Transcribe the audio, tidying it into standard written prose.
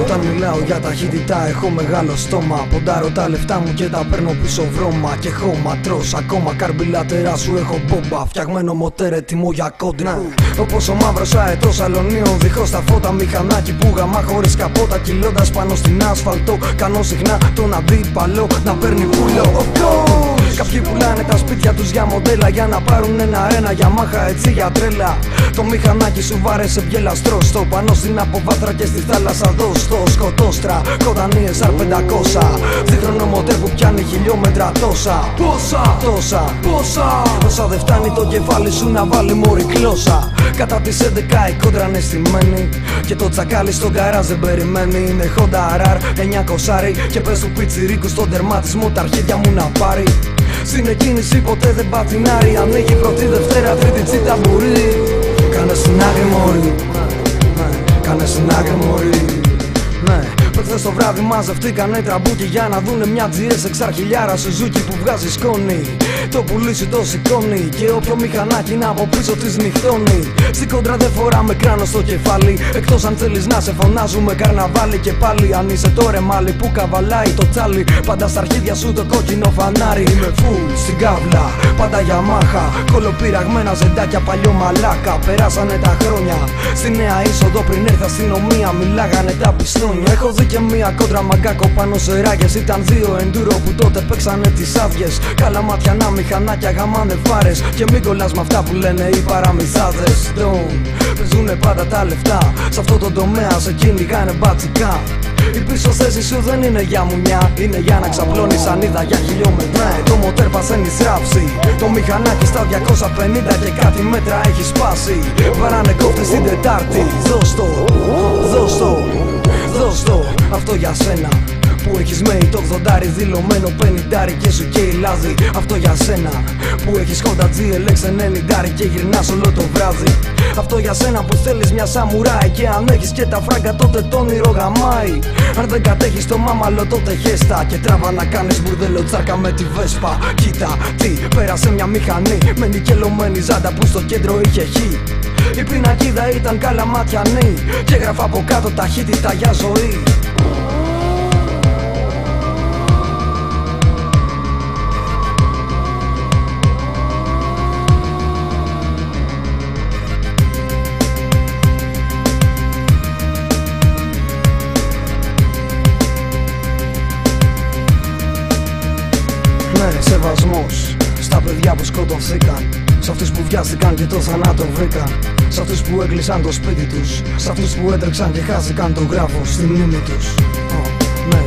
Όταν μιλάω για ταχύτητα έχω μεγάλο στόμα. Ποντάρω τα λεφτά μου και τα παίρνω πίσω βρώμα. Και χώμα τρως ακόμα καρμπιλάτερά σου έχω μπόμπα. Φτιαγμένο μοτέρ έτοιμο για κόντρα. Όπως ο μαύρος αετός αλωνίων δίχως τα φώτα. Μηχανάκι που γαμά χωρίς καπότα. Κυλώντας πάνω στην άσφαλτο. Κάνω συχνά τον αντίπαλο να παίρνει πουλο. Κάποιοι πουλάνε τα σπίτια τους για μοντέλα. Για να πάρουν ένα για μάχα έτσι για τρέλα. Το μηχανάκι σου βάρεσε μπιελαστρό. Στο πάνω στην αποβάθρα και στη θάλασσα δώστο. Σκοτόστρα, κοντανίες R500. Δίχρονο μοτέρ που πιάνει χιλιόμετρα τόσα. Πόσα όσα δεν φτάνει το κεφάλι σου να βάλει μωρή κλώσσα. Κατά τις 11 η κόντρα είναι στημένη. Και το τσακάλι στον καράζ δεν περιμένει. Είναι Honda RR 900 και πες του πιτσιρίκου στον τερματισμό τα αρχίδια μου να πάρει. Στην εκκίνηση ποτέ δεν πατινάρει. Ανοίγει πρώτη, Δευτέρα, Τρίτη τσίτα μπορεί. Κάνε στην άκρη μωρή. Κάνε στην άκρη μωρή. Προχθές το βράδυ μαζευτήκανε τραμπούκι για να δουνε μια GS 6 Σουζούκι που βγάζει σκόνη. Το πουλί σου το σηκώνει και όποιο μηχανάκι είναι από πίσω της νυχτώνει. Στην κόντρα δεν φοράμε κράνο στο κεφάλι. Εκτός αν θέλεις να σε φωνάζουμε καρναβάλι. Και πάλι αν είσαι το ρεμάλι που καβαλάει το τσάλι. Πάντα στα αρχίδια σου το κόκκινο φανάρι. Είμαι full στην κάβλα, πάντα για μάχα. Κολοπειραγμένα ζεντάκια παλιό μαλάκα. Περάσανε τα χρόνια στη νέα είσοδο πριν έρθει αστυνομία. Μιλάγανε τα πιστόνια. Έχω δει και μία κόντρα μαγκάκο πάνω σε ράγες. Ήταν δύο εντούρο που τότε παίξανε τις άδειες. Καλά ματιανά μηχανάκια γαμάνε φάρες. Και μην κολλάς με αυτά που λένε οι παραμυθάδες. Παίζουνε πάντα τα λεφτά. Σε αυτό το τομέα σε κυνηγάνε μπατσικά. Η πίσω θέση σου δεν είναι για μουνιά. Είναι για να ξαπλώνεις ανίδα για χιλιόμετρα. Το μοτέρ πασαίνει στράψη. Το μηχανάκι στα 250 και κάτι μέτρα έχει σπάσει. Βαράνε κόφτες την Τετάρτη. Δώσ' το, αυτό για σένα που έχεις μέει το 80 δηλωμένο 50 και σου καίει λάδι. Αυτό για σένα που έχεις Honda GLX 90 και γυρνάς όλο το βράδυ. Αυτό για σένα που θέλεις μια σαμουράι. Και αν έχεις και τα φράγκα τότε το όνειρο γαμάει. Αν δεν κατέχεις το μάμαλο τότε χέστα. Και τράβα να κάνεις μπουρδέλο τσάρκα με τη Βέσπα. Κοίτα τι πέρασε μια μηχανή με νικελωμένη ζάντα που στο κέντρο είχε χ. Η πινακίδα ήταν καλαματιανή και έγραφα από κάτω ταχύτητα για ζωή. Σεβασμός στα παιδιά που σκοτωθήκαν. Σ' αυτούς που βιάστηκαν και το θανάτο βρήκαν. Σ' αυτούς που έκλεισαν το σπίτι τους. Σ' αυτούς που έτρεξαν και χάθηκαν το γράφο στη μνήμη τους. Ναι,